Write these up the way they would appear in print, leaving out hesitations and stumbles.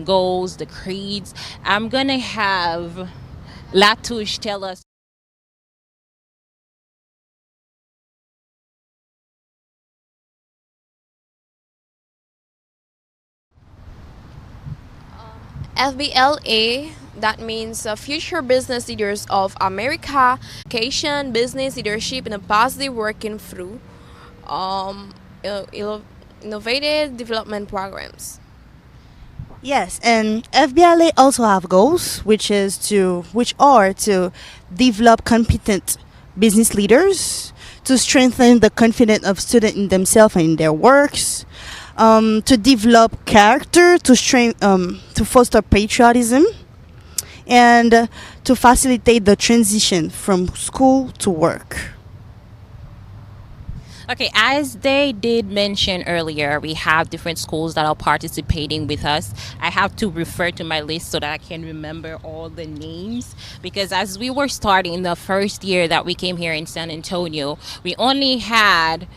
goals, the creeds. I'm going to have Latouche tell us. FBLA, that means Future Business Leaders of America, education, business leadership, and a positive working through um, innovative development programs. Yes, and FBLA also have goals, which are to develop competent business leaders, to strengthen the confidence of students in themselves and in their works, to develop character, to foster patriotism, and to facilitate the transition from school to work. Okay, as they did mention earlier, we have different schools that are participating with us. I have to refer to my list so that I can remember all the names, because as we were starting the first year that we came here in San Antonio, we only had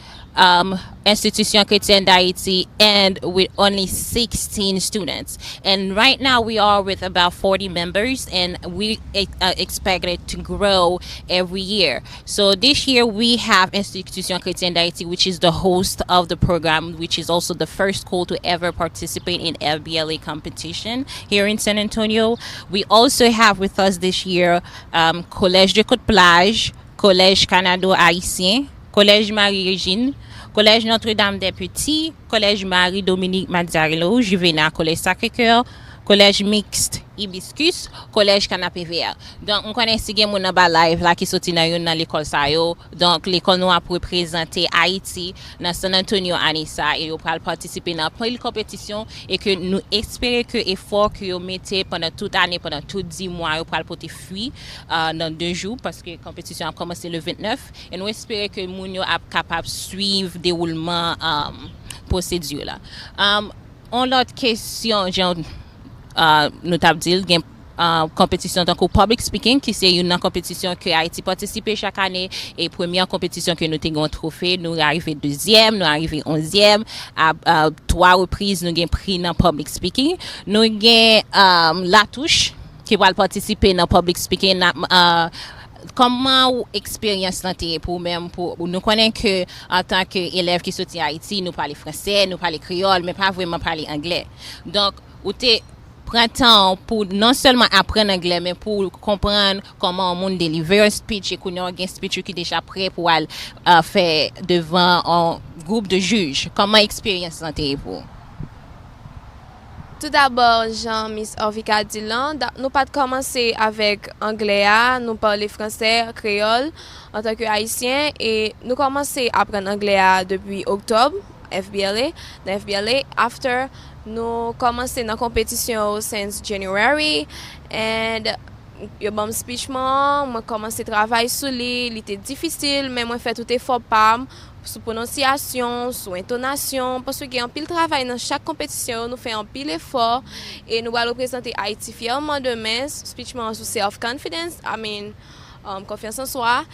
Institution Chrétienne d'Haïti and with only 16 students, and right now we are with about 40 members, and we expect it to grow every year. So this year we have Institution Chrétienne d'Haïti, which is the host of the program, which is also the first school to ever participate in FBLA competition here in San Antonio. We also have with us this year Collège de Côte-Plage, Collège Canado Haïtien, Collège Marie-Régine, Collège Notre-Dame-des-Petits, Collège Marie-Dominique Mazzarello, Juvénat, Collège Sacré-Cœur, Collège Mixte Hibiscus, Collège Canapé Vert. Donc, on connaît si gen moun nan ba live la ki soti nan yon nan l'école sa yo. Donc, l'école nou a représenter Haïti dans San Antonio Anissa et yo pral participer dans plein de compétitions et que nous espérons que effort que yo mette pendant toute année, pendant tout 10 mois, yo pral porter fruit dans 2 jours parce que la compétition a commencé le 29 et nous espérons que moun yo a capable suivre déroulement procédure là. On l'autre question, genre nous t'avons dit qu'il y a une compétition tant que public speaking qui c'est une compétition que Haïti participe chaque année et première compétition que nous avons un trophée, nous arrivons deuxième, nous arrivons 11e à 3 reprises nous avons pris dans public speaking. Nous avons Latouche qui va participer dans public speaking. Comment expérience santé pour nous connaissons que en tant qu'élève qui sorti Haïti nous parler français, nous parler créole mais pas vraiment parler anglais. Donc ou t'es prend temps pour non seulement apprendre anglais mais pour comprendre comment on monde délivrer un speech et qu'on a un speech qui déjà prêt pour faire devant un groupe de juges. Comment expérience santé pour? Tout d'abord, Jean-Miss Orvika dit là, nous pas commencer avec anglais, nous parler français, créole en tant que haïtien et nous commencer à apprendre anglais depuis octobre, FBLA, dans FBLA. After, nous commencer dans compétition since January and yo bon speech moi commencé travail sur lui, il était difficile mais moi fait tout effort pas sous prononciation, sous intonation parce qu'il y a un pile travail dans chaque compétition, nous fait un pile effort et nous allons représenter Haïti fièrement demain, speech moi sur self confidence, confiance en soi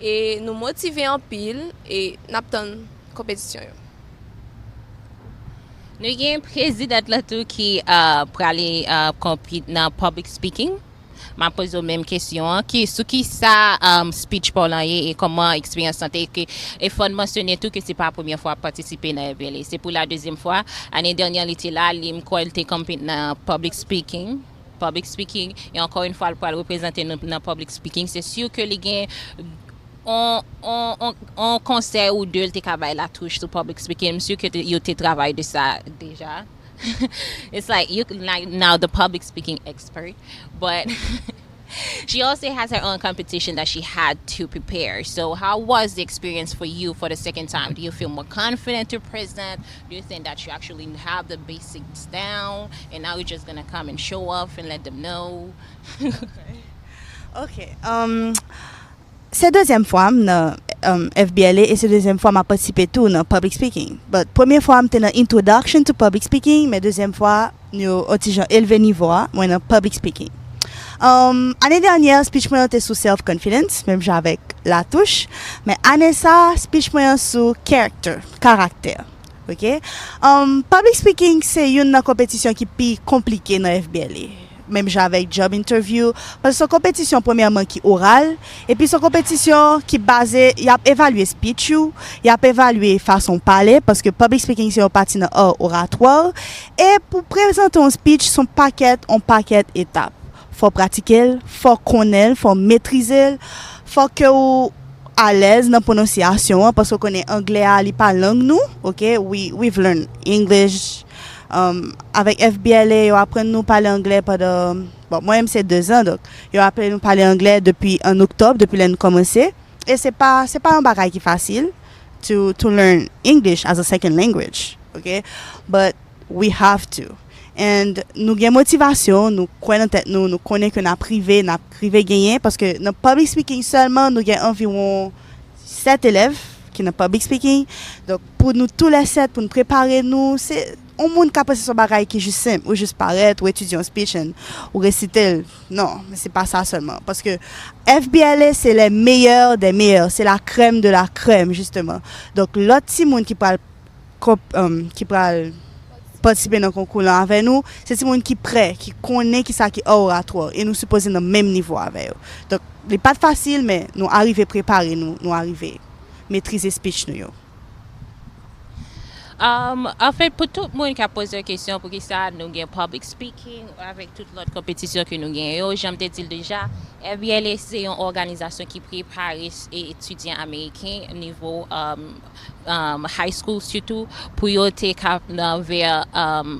et nous motiver en pile et n'attendre compétition. Nous avons un président là tout qui pour aller compétir dans public speaking. Je pose la même question. Qui ça speech pour et comment expérience santé que il faut mentionner tout que c'est pas la première fois participer dans FBLA, c'est pour la deuxième fois. L'année dernière il était là, il était compétit dans public speaking et encore une fois pour représenter dans public speaking, c'est sûr que les gains on conseil ou deux te travail la touche sur public speaking, monsieur que you te travail de ça déjà. It's like you like now the public speaking expert, but she also has her own competition that she had to prepare. So how was the experience for you for the second time? Do you feel more confident to present? Do you think that you actually have the basics down and now you're just gonna come and show off and let them know? Okay. C'est deuxième fois dans FBLA et c'est deuxième fois m'a participé tout dans public speaking. But première fois m'étais dans introduction to public speaking, mais deuxième fois nous ont élevé niveau moi dans public speaking. Année dernière speech moi était sur self confidence, même j'avec la touche, mais année ça speech moi sur caractère. Ok? Public speaking se yon nan kompetisyon ki pi komplike nan FBLA. Même j'avec job interview parce que son compétition premièrement qui oral et puis son compétition qui basé y a évalué speech you, y a évalué façon parler parce que public speaking c'est un partie dans oratoire et pour présenter un speech son paquet étapes. Faut pratiquer, faut connaître, faut maîtriser, faut que ou à l'aise dans prononciation parce qu'on connaît anglais à li pas langue nous, OK? We've learned English. Avec FBLA, ils apprennent nous parler anglais pendant, bon, moi c'est 2 ans, donc ils apprennent nous parler anglais depuis en octobre, depuis l'année commencé. Et c'est pas un bagage qui est facile to learn English as a second language, okay? But we have to. And nous avons motivation, nous connaissons tête nous connaissons que nous privé gagner parce que dans public speaking seulement nous avons environ 7 élèves qui dans public speaking. Donc pour nous tous les 7 pour nous préparer nous c'est on monde capable son bagage qui est juste simple ou juste paraître ou étudier un speech ou réciter. Non, mais c'est pas ça seulement parce que FBLA c'est les meilleurs des meilleurs, c'est la crème de la crème justement. Donc l'autre petit monde qui parle participer dans le concours là avec nous, c'est des gens qui prêt, qui connaît qui ça qui est oratoire et nous supposons dans le même niveau avec eux. Donc, c'est pas facile mais nous arriver préparer nous arriver maîtriser speech nous. En fait, pour tout le monde qui a posé la question, pour qui ça, nous avons public speaking, avec toute l'autre compétition que nous avons, j'aime te dire déjà, FBLA, c'est une organisation qui prépare les étudiants américains au niveau high school surtout pour you take up vers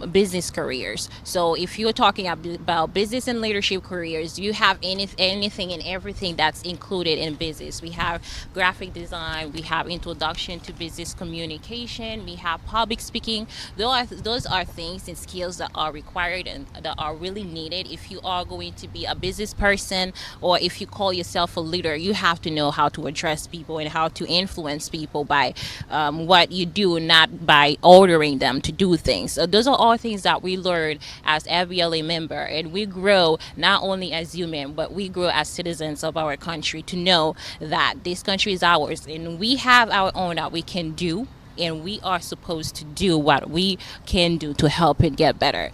business careers. So if you're talking about business and leadership careers, you have anything and everything that's included in business. We have graphic design, we have introduction to business communication, we have public speaking. Those are things and skills that are required and that are really needed if you are going to be a business person or if you call yourself a leader. You have to know how to address people and how to influence people by what you do, not by ordering them to do things. So those are all things that we learn as FBLA member, and we grow not only as human, but we grow as citizens of our country to know that this country is ours, and we have our own that we can do. And we are supposed to do what we can do to help it get better.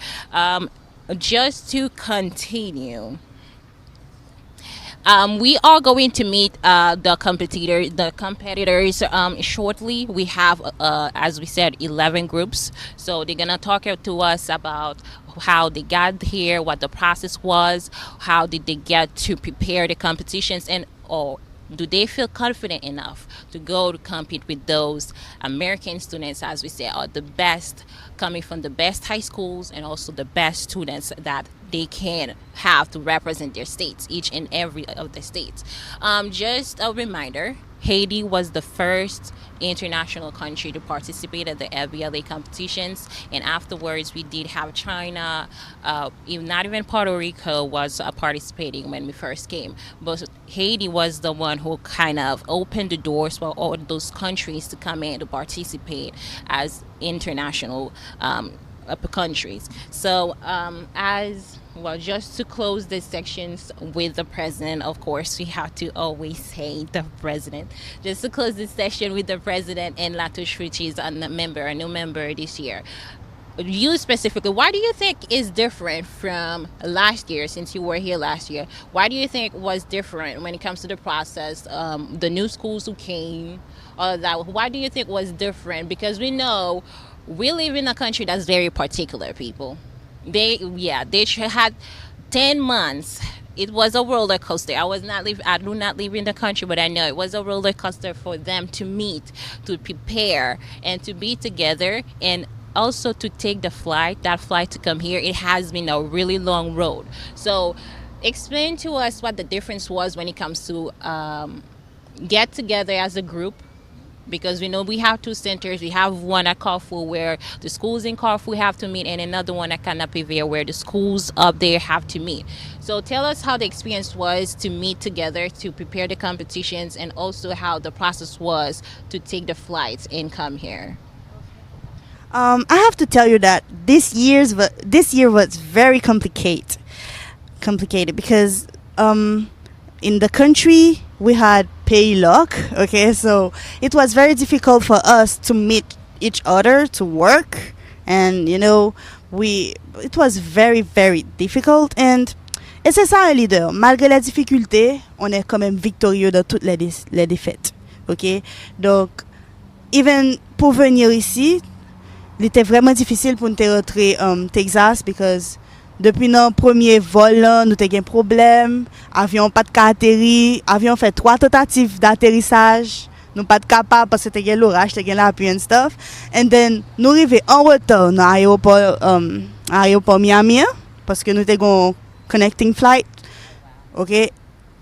Just to continue, we are going to meet the competitors shortly. We have, as we said, 11 groups. So they're gonna talk to us about how they got here, what the process was, how did they get to prepare the competitions, and do they feel confident enough to go to compete with those American students, as we say, are the best, coming from the best high schools and also the best students that they can have to represent their states, each and every of the states. Just a reminder, Haiti was the first international country to participate at the FBLA competitions, and afterwards we did have China, not even Puerto Rico was participating when we first came, but Haiti was the one who kind of opened the doors for all those countries to come in to participate as international countries. So as well, just to close the sections with the president, of course, we have to always say the president. Just to close this session with the president and Latouche, which is a new member this year. You specifically, why do you think is different from last year, since you were here last year? Why do you think was different when it comes to the process, the new schools who came, all of that? Why do you think was different? Because we know we live in a country that's very particular, people. They had 10 months. It was a roller coaster. I do not live in the country, but I know it was a roller coaster for them to meet, to prepare, and to be together, and also to take that flight to come here. It has been a really long road. So explain to us what the difference was when it comes to get together as a group, because we know we have 2 centers. We have one at Carrefour where the schools in Carrefour have to meet, and another one at Canapivia where the schools up there have to meet. So tell us how the experience was to meet together to prepare the competitions, and also how the process was to take the flights and come here. I have to tell you that this year was very complicated because in the country we had pay luck, okay, so it was very difficult for us to meet each other to work, and we it was very very difficult. Et c'est ça un leader. Malgré les difficultés, on est quand même victorieux dans toutes les défaites. OK? Donc, even pour venir ici, il était vraiment difficile pour nous rentrer Texas because depuis notre premier vol là, nous avons un problème, avion pas de atterri, avion fait 3 tentatives d'atterrissage, nous pas capable parce que c'était l'orage, c'était la pluie and stuff. And then nous arrivons en retard dans l'aéroport Miami parce que nous avons connecting flight. OK?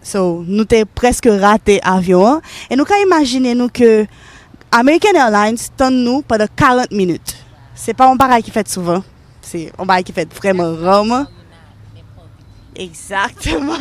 So, nous avons presque raté l'avion. Et nous pouvons imaginer nous que American Airlines tend nous pendant 40 minutes. C'est pas un bagage qui fait souvent. C'est un bagage qui fait vraiment rarement. Exactement.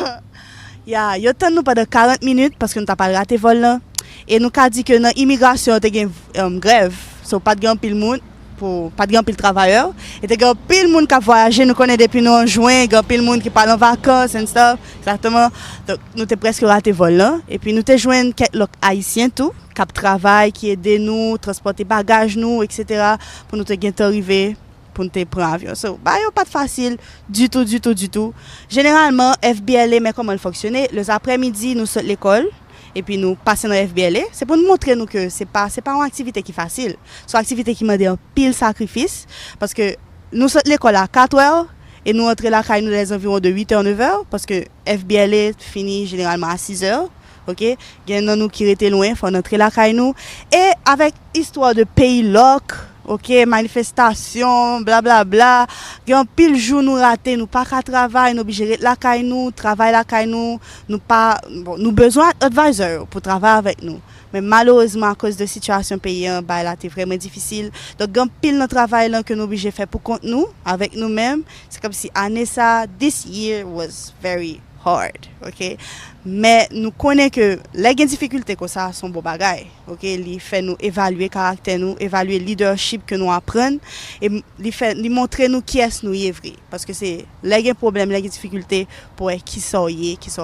Yeah, yo tend nous pendant 40 minutes parce que nous n'avons pas raté le vol là. Et nous avons dit que dans l'immigration, nous avons une grève. So, pas de grand pile monde. Pour pas de grand pile travailleurs et de grand pile monde qui a voyagé nous connaît depuis nous en juin, grand pile monde qui parle en vacances and stuff exactement. Donc nous t'es presque raté vol là et puis nous t'es joindre quelques haïtiens tout qui travail qui aide nous transporter bagages nous etc. pour nous te gagner arriver pour nous te prendre avion. So bah yo pas de facile du tout. Généralement FBLA mais comment elle fonctionne les après-midi nous sortons l'école et puis nous passons dans FBLA, c'est pour nous montrer nous que c'est pas une activité qui est facile. C'est une activité qui demande un pile sacrifice parce que nous sortons l'école à 4h et nous entrons là nous les environs de 8h 9h parce que FBLA finit généralement à 6h. OK, il y a nous qui étaient loin, faut entrer là nous et avec histoire de pays loc. OK, manifestation, blablabla. Bla, bla. Gan pile jour nous raté, nous pas qu'à travail, nous obligé la caille nous, travail la caille nous pas nous besoin d'advisor pour travailler avec nous. Mais malheureusement à cause de situation paysan, bah là c'est vraiment difficile. Donc gan pile notre travail là que nous obligé faire pour compte nous avec nous-mêmes. C'est comme si année ça this year was very hard, OK? Mais nous connaissons que les difficultés comme ça sont beaux bagailles, OK? Il fait nous évaluer caractère nous, évaluer leadership que nous apprenons et il montrer nous qui est nous y vrai parce que c'est les problèmes, les difficultés pour qui sont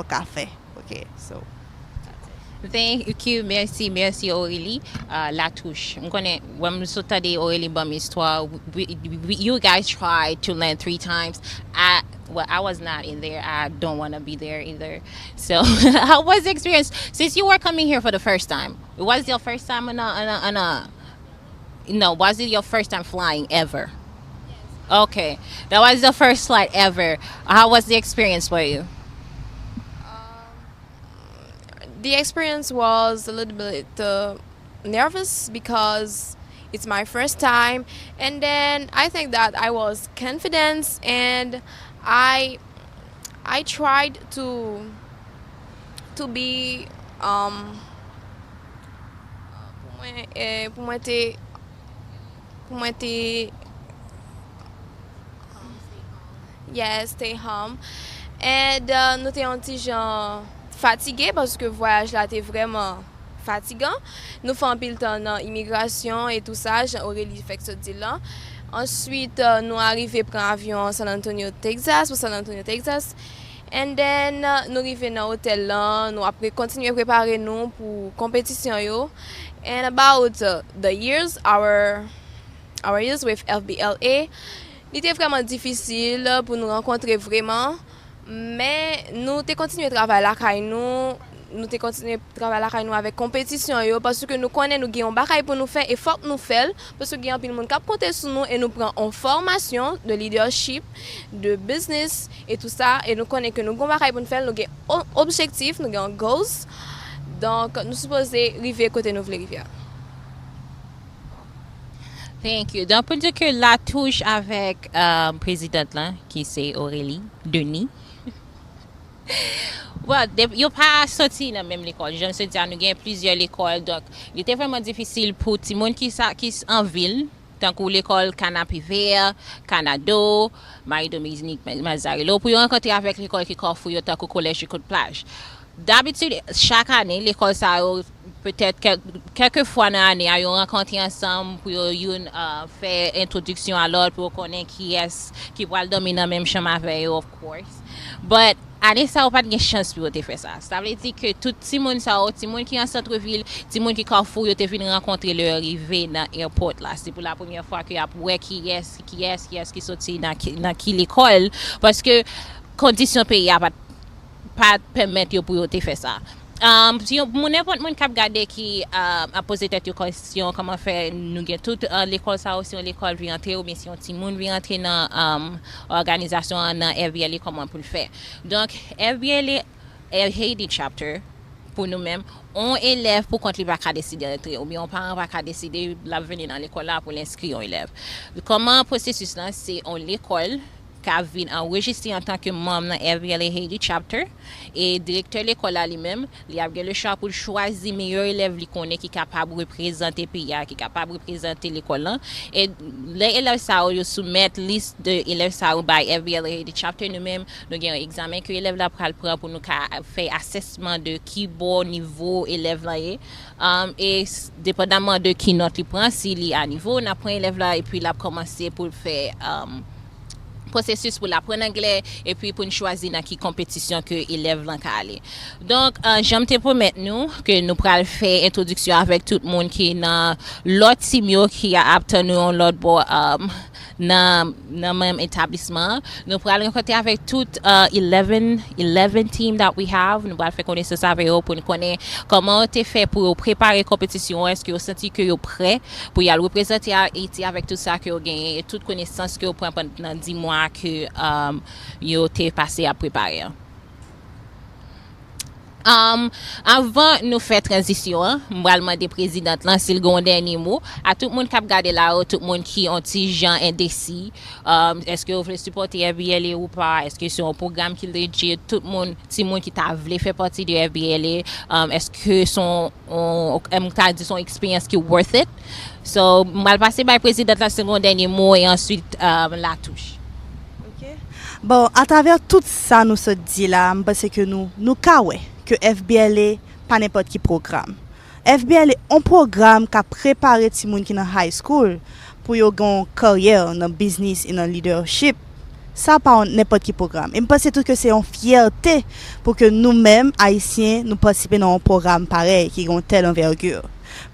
café, OK? So Thank you, merci Aurélie. La touche. On connaît, when we study Aurélie Bum histoire, you guys tried to learn 3 times. I was not in there. I don't want to be there either. So, how was the experience? Since you were coming here for the first time, was it your first time was it your first time flying ever? Okay, that was the first flight ever. How was the experience for you? The experience was a little bit nervous because it's my first time, and then I think that I was confident and I tried to be pour moi yes, stay home. And nous étions un petit genre fatigué parce que le voyage là était vraiment fatigant. Nous faisons un pile temps dans l'immigration et tout ça, Aurélie fait ce deal là. Ensuite, nous arrivons prendre avion à San Antonio, Texas, pour San Antonio, Texas. And then, nous arrivons dans l'hôtel là, nous après continuer à préparer nous pour compétition yo. And about the years, our years with FBLA, il était vraiment difficile pour nous rencontrer vraiment. Mais nous avons continué à travailler là nous avons continué à travailler là avec compétition parce que nous connaissons nous avons des pour nous faire et faut nous faire parce que nous avons monde qui compte sur nous et nous prenons en formation de leadership, de business et tout ça et nous connaissons que nous avons des pour nous faire, nous avons objectifs, nous avons goals. Donc nous supposons arriver côté nous voulons arriver. Thank you. Donc, pour dire que la touche avec présidente là, qui c'est Aurélie Denis. Well, yo pas sorti dans même l'école. Je me suis dit, nous avons plusieurs écoles. Donc, il était vraiment difficile pour tout le monde qui en ville. Tant que l'école Canapé Vert, Canado, Marie-Dominique, Mazarello, pour rencontrer avec l'école qui offre tant que collège et plage. D'habitude, chaque année, l'école ça peut-être quelques fois dans l'année, ils rencontrent ensemble pour faire introduction à l'autre pour connaître qui va dominer dans même chambre avec eux, of course. But année ça ou pas de chance pour te faire ça. Ça veut dire que tout ti monde ça, ti monde qui en centre-ville, ti monde qui Carrefour, yo te vinn rencontrer leur arrivée dans airport là. C'est pour la première fois que y a ouais qui sorti dans qui l'école parce que condition pays a pas permettre yo pour yo te faire ça. Si mon n'importe monde qui regarder qui a posé cette question comment faire nous get toute l'école ça aussi l'école vient entrer ou bien si on petit monde vient entrer dans organisation dans FBLA comment pour le faire. Donc FBLA Haiti chapter pour nous-mêmes on élève pour quand il va décider d'entrer ou bien on parent va décider de venir dans l'école là pour l'inscrire on élève. Comment processus là c'est on l'école qui vient enregistré en tant que membre dans FBLA Haiti chapter et directeur de l'école lui-même, il a le choix pour choisir meilleur élève qui connaît qui capable de représenter le pays, qui capable de représenter l'école là et les élèves ça ils soumettent liste de élèves ça by FBLA Haiti chapter nous-mêmes nous avons un examen que élève là prend pour nous faire assessment de qui bon niveau élève là et dépendamment de qui note il prend s'il est à niveau on apprend élève là et puis il a commencé pour faire processus pour l'apprendre anglais et puis pour choisir dans qui compétition que élève là aller. Donc j'aime te promettre nous que nous pourrons faire introduction avec tout le monde qui dans l'autre team qui a obtenu l'autre bon dans même établissement. Nous pourrons rencontrer avec tout 11 team that we have. Nous pourrons faire connaissance avec eux pour nous connaître comment tu fait pour préparer compétition. Est-ce que vous sentez que vous prêt pour y aller représenter Haïti avec tout ça que vous gagnez et toute connaissance que vous prenez pendant 10 mois que vous avez passé à préparer. Avant nous faire transition, je vais demander président là s'il a un dernier mot à tout le monde qui a regardé là, tout le monde qui ont petit gens indécis. Est-ce que vous voulez supporter FBLA ou pas? Est-ce que c'est un programme qui legit? Tout le monde, si monde qui t'a voulu faire partie de FBLA, est-ce que son expérience qui worth it? So, je vais passer par le président là c'est mon dernier mot et ensuite la touche. Bon, à travers tout ça nous se dit là, parce que nous kawé que FBLA pas n'importe qui programme. FBLA un programme qui a préparé les gens qui dans high school pour yo gon carrière dans business et dans leadership. Ça pas n'importe qui programme. Et je pense tout que c'est une fierté pour que nous-mêmes haïtiens nous participer dans un programme pareil qui a une telle envergure.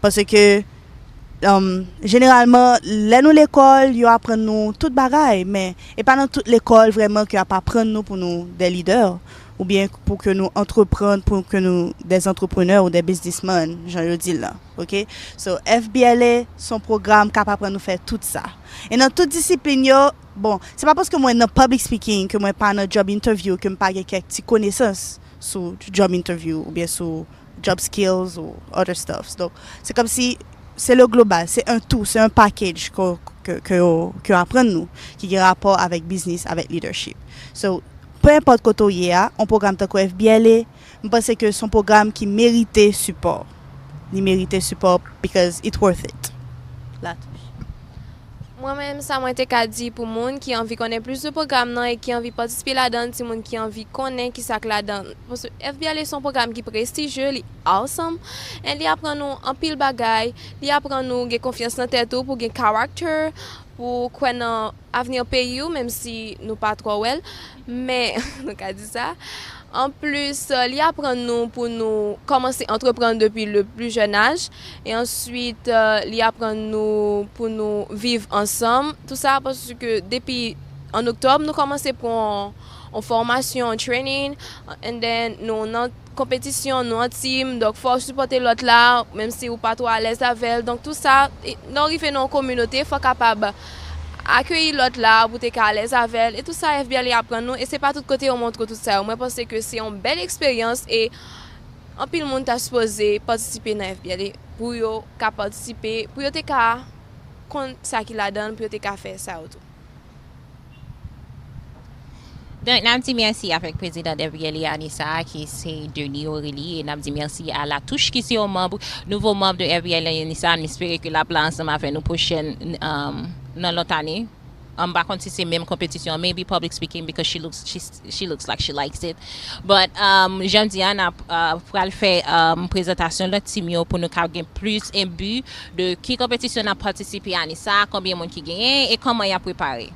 Parce que généralement là nous l'école yo apprend nous toute bagaille mais et pas dans toute l'école vraiment que pas apprendre nous pour nous des leaders ou bien pour que nous entreprendre pour que nous des entrepreneurs ou des businessmen j'en dis là OK so FBLA son programme capable nous faire tout ça et dans toute discipline yo bon c'est pas parce que moi dans public speaking que moi pas dans job interview que me pas quelques petites connaissances sur job interview ou bien sur job skills ou other stuff donc c'est comme si c'est le global, c'est un tout, c'est un package que apprend nous qui a rapport avec business, avec leadership. So, peu importe quoi tu y a, un programme comme FBLA, je pense que son programme qui méritait support. Il méritait support because it's worth it. Là. Moi-même, ça m'a été dit pour les gens qui ont envie de connaître plus de programmes et qui ont envie de participer là-dedans, les gens qui ont envie de connaître qui ça là-dedans. Parce que FBLA est un programme qui est prestigieux, il est awesome. Et il apprend nous en pile bagaille, il apprend nous de confiance dans tête pour gagner caractère, pour connaître l'avenir pays, même si nous pas trop well. Mais, nous avons dit ça. En plus, il apprend nous pour nous commencer à entreprendre depuis le plus jeune âge. Et ensuite, il apprend nous pour nous vivre ensemble. Tout ça parce que depuis en octobre, nous commençons pour en formation, en training. And then, nous en compétition, nous en team. Donc, il faut supporter l'autre là, même si vous pas trop à l'aise avec elle. Donc, tout ça, nous arrivons dans la communauté, il faut capable accueillir l'autre là pour être à l'aise avec elle et tout ça FBLA apprend nous et c'est pas tout côté on montre tout ça moi pense que c'est une belle expérience et en pile monde t'a supposé participer dans FBLA pour yo ka participer pour yo te ka kon ça qui la donne pour yo te ka faire ça autour. Donc, nous disons merci avec le président de FBLA Anissa qui c'est Denis Aurélie et nous disons merci à la touche qui est nouveau membre de FBLA Anissa. Nous espérons que la plan ensemble avec nous prochaine dans l'autre année. Par contre, c'est même compétition, maybe public speaking because she looks like she likes it. But j'aime dire pour faire présentation de team pour nous avoir plus un but de qui compétition a participé à Anissa, combien de monde qui gagne et comment il a préparé.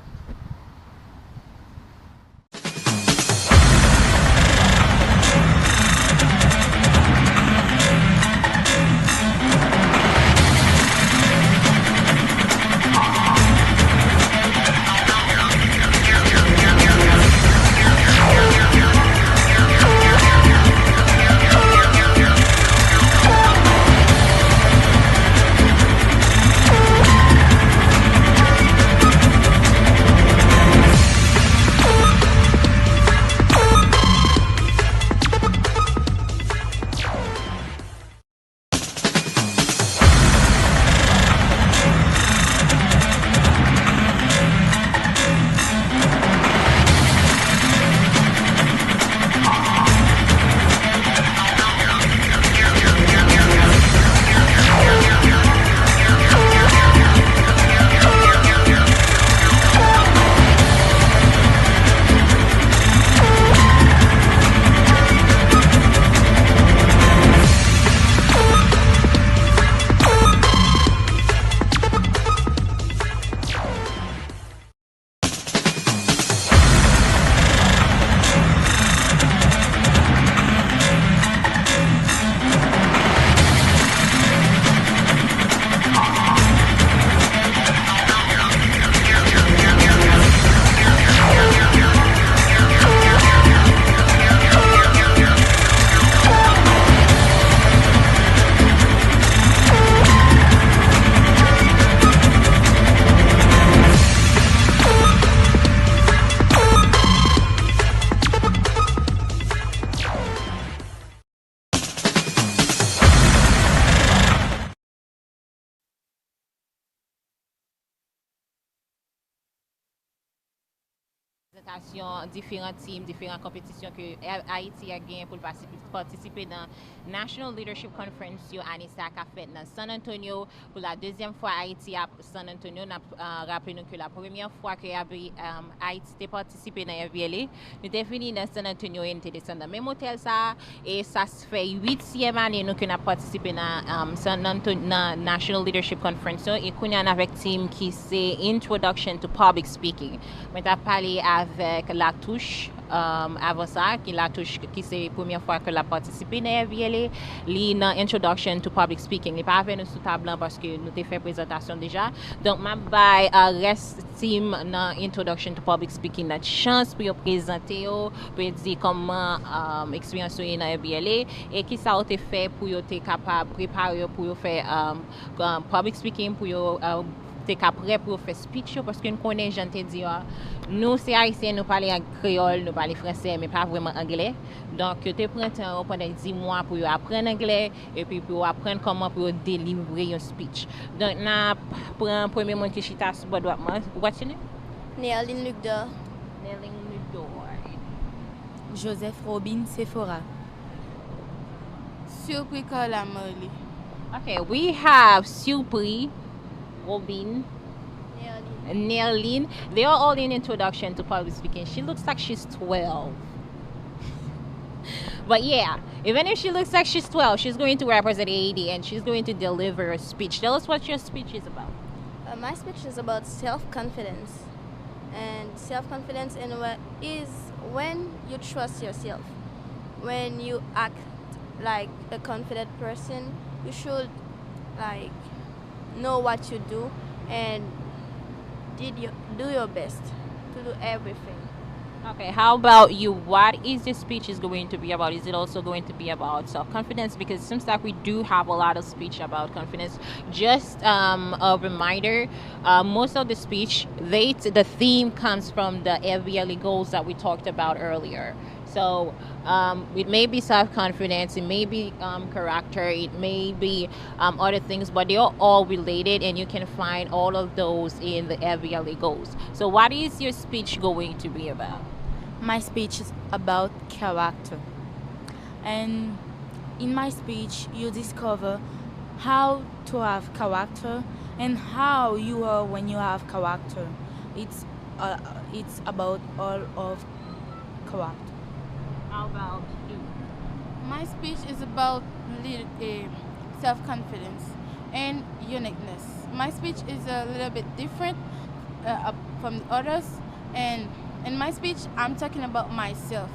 reprezentasyon, diferant tim, diferant kompetisyon ke Haiti a gen pou partisipe nan National Leadership Conference yo ane sa ka fet nan San Antonio. Pou la deuxième fois Haiti a San Antonio, na rappele nou ke la première fois ke Haiti te partisipe nan FBLA, nou te fini nan San Antonio e nou te desen nan menm hotel sa, e sa se fe 8e ane nou ke na partisipe nan San Antonio, nan National Leadership Conference yo, e kounyan avek tim ki se Introduction to Public Speaking. Mwen ta pale avek la touche avant ça, qui la touche qui c'est la première fois que la participé dans FBLA, li nan Introduction to Public Speaking. Li pas avec nous sous table parce que nous t'ai fait présentation déjà. Donc m'a bay reste team dans Introduction to Public Speaking notre chance pour présenter yo, pour dire comment expérience yo dans FBLA et qui ça a été fait pour yo t'es capable préparer pour yo faire public speaking pour yo t'es prêt pour faire speech parce que nous connaissons gens te dit nous c'est haïtien nous parler en créole nous parler français mais pas vraiment anglais donc tu prends temps pendant 10 mois pour apprendre anglais et puis pour apprendre comment pour délivrer un speech donc na prend premier monde qui chita sur bord droit what's your name Néaline Lucdor. Nelling Ludor. Joseph Robin Sephora. Surpris Carla Molly. Okay, we have Supri, Robin, Nearline. They are all in Introduction to Public Speaking. She looks like she's 12. But yeah, even if she looks like she's 12, she's going to represent 80 and she's going to deliver a speech. Tell us what your speech is about. My speech is about self-confidence. And self-confidence is when you trust yourself. When you act like a confident person, you should like know what you do and do your best to do everything. Okay, how about you? What is the speech is going to be about? Is it also going to be about self-confidence? Because it seems like we do have a lot of speech about confidence. Just a reminder, most of the speech, the theme comes from the FBLA goals that we talked about earlier. So it may be self-confidence, it may be character, it may be other things, but they are all related and you can find all of those in the FBLA goals. So what is your speech going to be about? My speech is about character. And in my speech, you discover how to have character and how you are when you have character. It's about all of character. How about you? My speech is about self-confidence and uniqueness. My speech is a little bit different from the others, and in my speech, I'm talking about myself.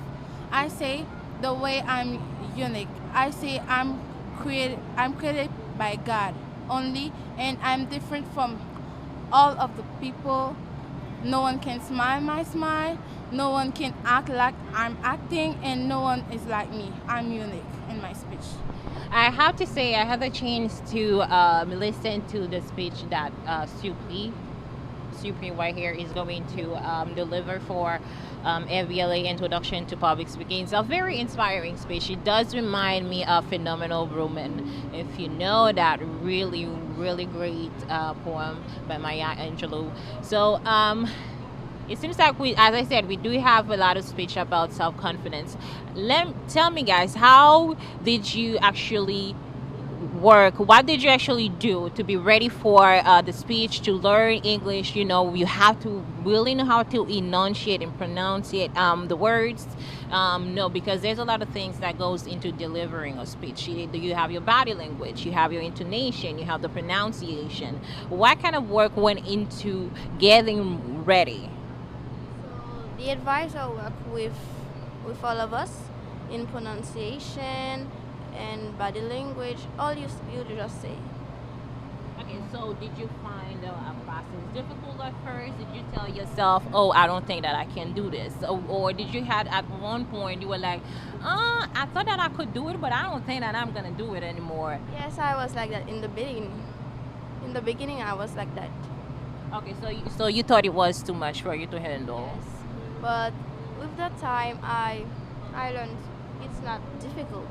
I say the way I'm unique. I say I'm created by God only, and I'm different from all of the people. No one can smile my smile. No one can act like I'm acting, and no one is like me. I'm unique in my speech. I have to say, I had the chance to listen to the speech that Supri right here is going to deliver for FBLA Introduction to Public Speaking. It's a very inspiring speech. It does remind me of Phenomenal Woman. If you know that really, really great poem by Maya Angelou. So it seems like as I said, we do have a lot of speech about self-confidence. Tell me guys, how did you actually work? What did you actually do to be ready for the speech, to learn English? You know, you have to really know how to enunciate and pronounce it, the words. No, because there's a lot of things that goes into delivering a speech. You have your body language, you have your intonation, you have the pronunciation. What kind of work went into getting ready? The advisor worked with all of us in pronunciation and body language. All you just say. Okay, so did you find the process difficult at first? Did you tell yourself, oh, I don't think that I can do this? Or did you had at one point you were like, I thought that I could do it, but I don't think that I'm going to do it anymore? Yes, I was like that in the beginning. In the beginning, I was like that. Okay, so you thought it was too much for you to handle? Yes. But with the time, I learned it's not difficult.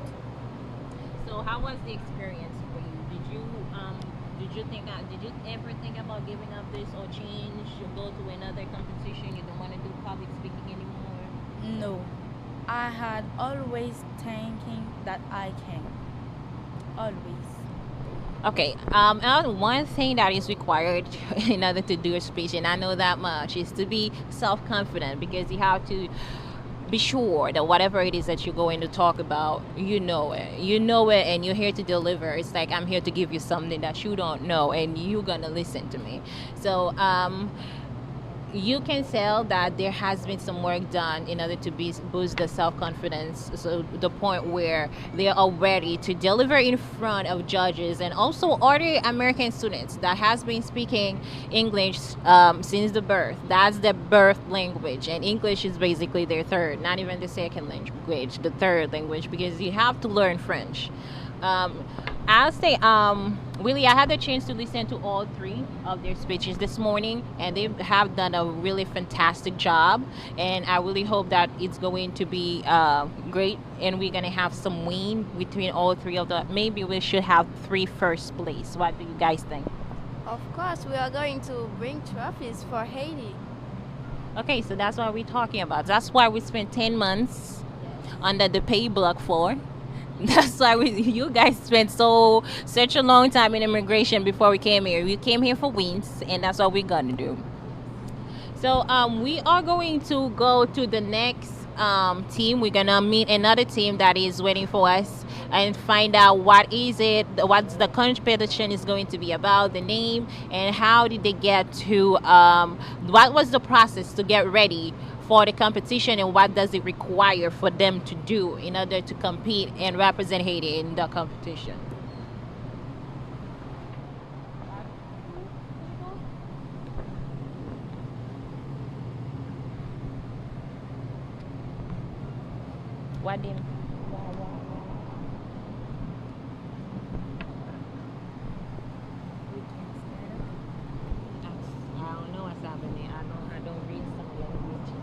So how was the experience for you? Did you Did you ever think about giving up this or change or go to another competition? You don't want to do public speaking anymore? No, I had always thinking that I can. Always. Okay. And one thing that is required in order to do a speech, and I know that much, is to be self confident because you have to be sure that whatever it is that you're going to talk about, you know it, and you're here to deliver. It's like I'm here to give you something that you don't know, and you're gonna listen to me. So you can tell that there has been some work done in order to boost the self-confidence, so the point where they are ready to deliver in front of judges and also other American students that has been speaking English since the birth. That's their birth language, and English is basically their third, not even the second language, the third language, because you have to learn French. um, I'll say, really, I had the chance to listen to all three of their speeches this morning, and they have done a really fantastic job. And I really hope that it's going to be great, and we're gonna have some win between all three of the. Maybe we should have three first place. What do you guys think? Of course, we are going to bring trophies for Haiti. Okay, so that's what we're talking about. That's why we spent 10 months under the pay block floor. That's why you guys spent such a long time in immigration before we came here. We came here for wins, and that's what we're gonna do. So we are going to go to the next team. We're gonna meet another team that is waiting for us and find out what's the competition is going to be about, the name, and how did they get to, what was the process to get ready for the competition, and what does it require for them to do in order to compete and represent Haiti in the competition. What do I don't know what's happening. I don't read some languages.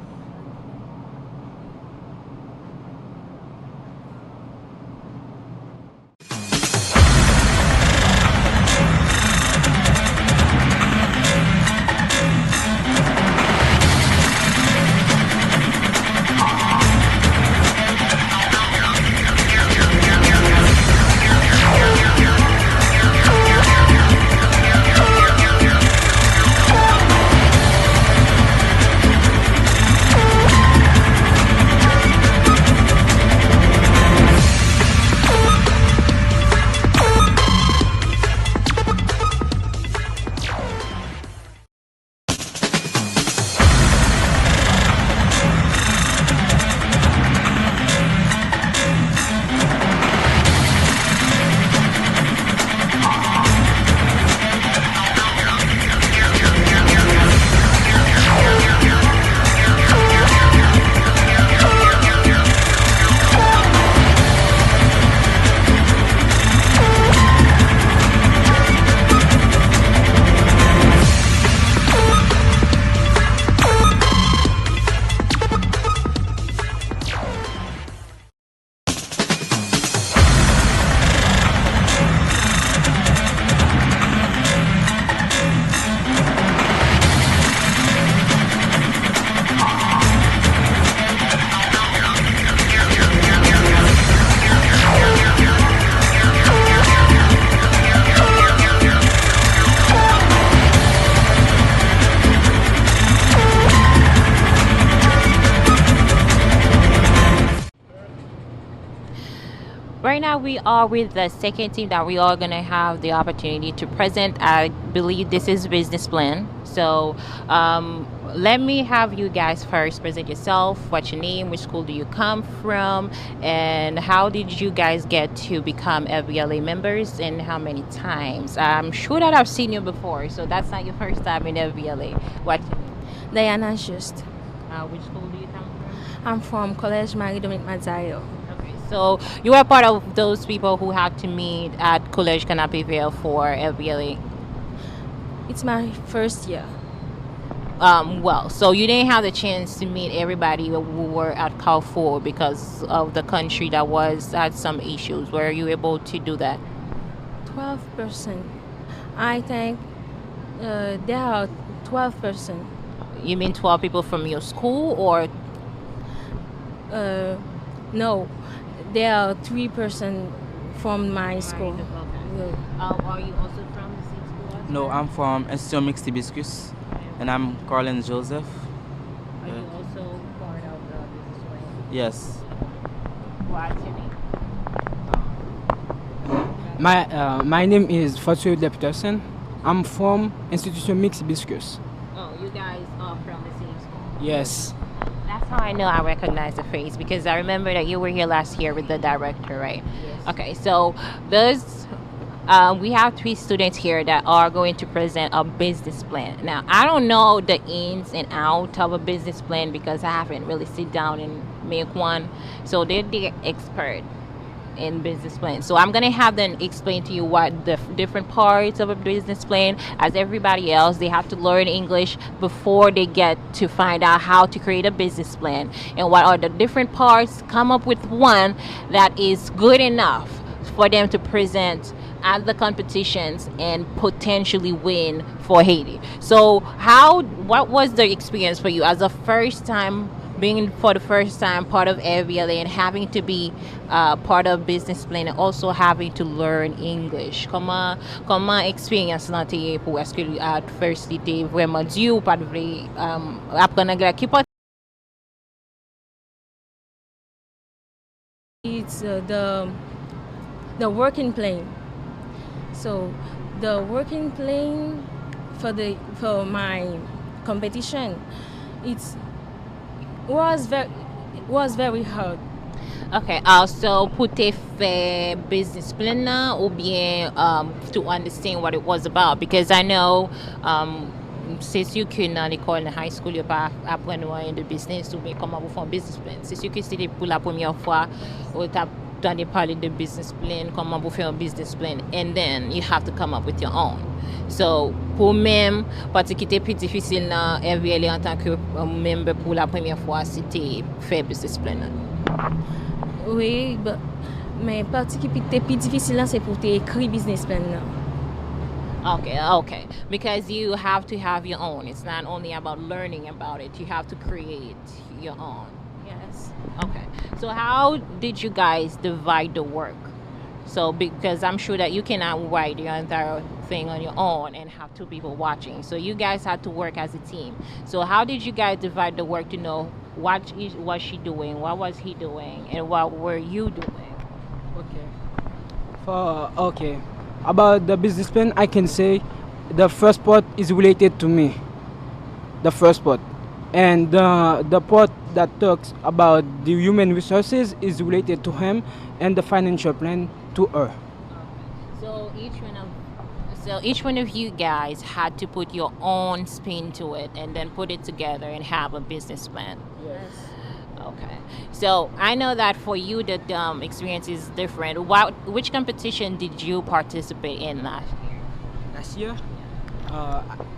Right now, we are with the second team that we are going to have the opportunity to present. I believe this is business plan. So let me have you guys first present yourself. What's your name? Which school do you come from? And how did you guys get to become FBLA members? And how many times? I'm sure that I've seen you before, so that's not your first time in FBLA. What? Diana Just. Which school do you come from? I'm from College Marie-Dominique Mazayo. Okay, so you are part of those people who had to meet at Collège Canapéville for FBLA. It's my first year. Well, so you didn't have the chance to meet everybody who were at Carrefour because of the country that had some issues. Were you able to do that? 12%. I think there are 12 person. You mean 12 people from your school, or Uh, no, there are 3 person from my school. Yeah. Are you also from the same school as No, her? I'm from Institut Mixte Hibiscus, and I'm Carlin Joseph. Are Uh, you also part of the business plan? yes. What's your name? My name is Fatio Deputation. I'm from Institution Mixed Hibiscus. Oh, you guys are from the same school. Yes. That's how I know I recognize the face, because I remember that you were here last year with the director, right? Yes. Okay, so those we have 3 students here that are going to present a business plan. Now, I don't know the ins and outs of a business plan because I haven't really sit down and make one. So they're the expert in business plan. So I'm gonna have them explain to you what the different parts of a business plan. As everybody else, they have to learn English before they get to find out how to create a business plan and what are the different parts. Come up with one that is good enough for them to present at the competitions and potentially win for Haiti. So what was the experience for you as a first time, being for the first time part of FBLA and having to be part of business plan and also having to learn English? Comment expérience là t'es pour est-ce que à first t'es vraiment dur ou pas de vrai apprendre anglais qui part. It's the working plane. So the working plane for my competition, it's was very hard. Okay, so pour te faire business plan là, ou bien to understand what it was about, because I know c'est sûr que dans l'école, dans high school, il n'y a pas apprendre rien de business ou bien comment vous faire un business plan. C'est sûr que c'était pour la première fois où tu as entendu parler de business plan, comment vous faire un business plan, and then you have to come up with your own. So, pour même, parce que c'était plus difficile dans FBLA en tant que membre pour la première fois, c'était faire business plan. Oui, mais partie qui était plus difficile là, c'est pour t'écrire business plan là. Okay. Because you have to have your own. It's not only about learning about it. You have to create your own. Yes. Okay. So how did you guys divide the work? So because I'm sure that you cannot write your entire thing on your own and have 2 people watching. So you guys had to work as a team. So how did you guys divide the work to know what was she doing, what was he doing, and what were you doing? Okay. About the business plan, I can say the first part is related to me. The first part, and the part that talks about the human resources is related to him, and the financial plan to her. So each one of you guys had to put your own spin to it and then put it together and have a business plan. Yes. Okay. So I know that for you the experience is different. Which competition did you participate in last year? Last year,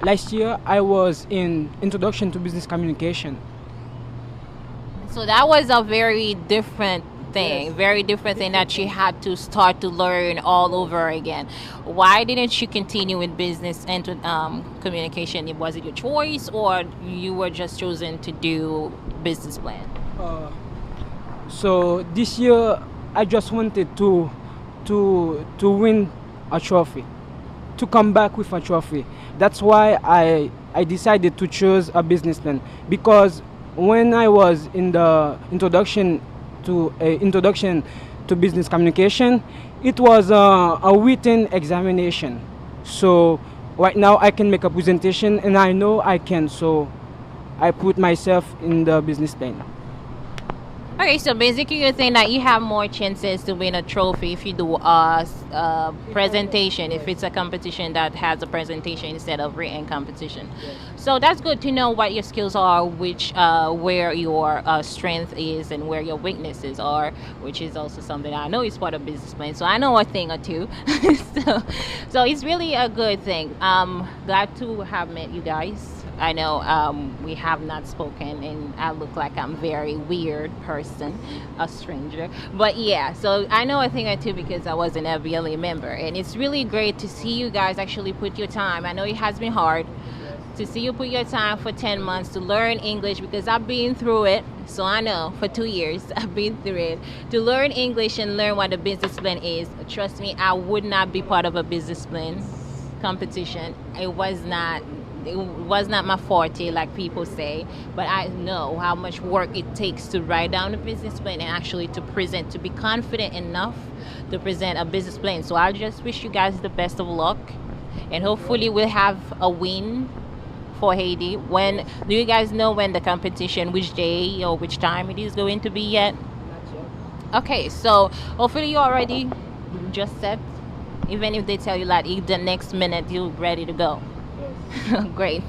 last year I was in Introduction to Business Communication. So that was a very different thing, Yes. very different thing that you had to start to learn all over again. Why didn't you continue with business and communication? Was it your choice, or you were just chosen to do business plan? So this year I just wanted to win a trophy, to come back with a trophy. That's why I decided to choose a business plan, because when I was in the introduction to business communication, it was a written examination. So right now I can make a presentation and I know I can. So I put myself in the business plan. Okay, so basically you're saying that you have more chances to win a trophy if you do a presentation, if it's a competition that has a presentation instead of written competition. So that's good to know what your skills are, which where your strength is and where your weaknesses are, which is also something I know is part of business plan. So I know a thing or two. so it's really a good thing. Glad to have met you guys. I know we have not spoken, and I look like I'm very weird person, a stranger. But yeah, so I know a thing or two because I was an FBLA member, and it's really great to see you guys actually put your time. I know it has been hard to see you put your time for 10 months to learn English, because I've been through it. So I know for 2 years I've been through it. To learn English and learn what a business plan is, trust me, I would not be part of a business plan competition. It was not my forte, like people say, but I know how much work it takes to write down a business plan and actually to present, to be confident enough to present a business plan. So I just wish you guys the best of luck, and hopefully we'll have a win for Haiti. When do you guys know when the competition, which day or which time it is going to be yet? Okay, so hopefully you already just set, even if they tell you like the next minute you're ready to go. Great.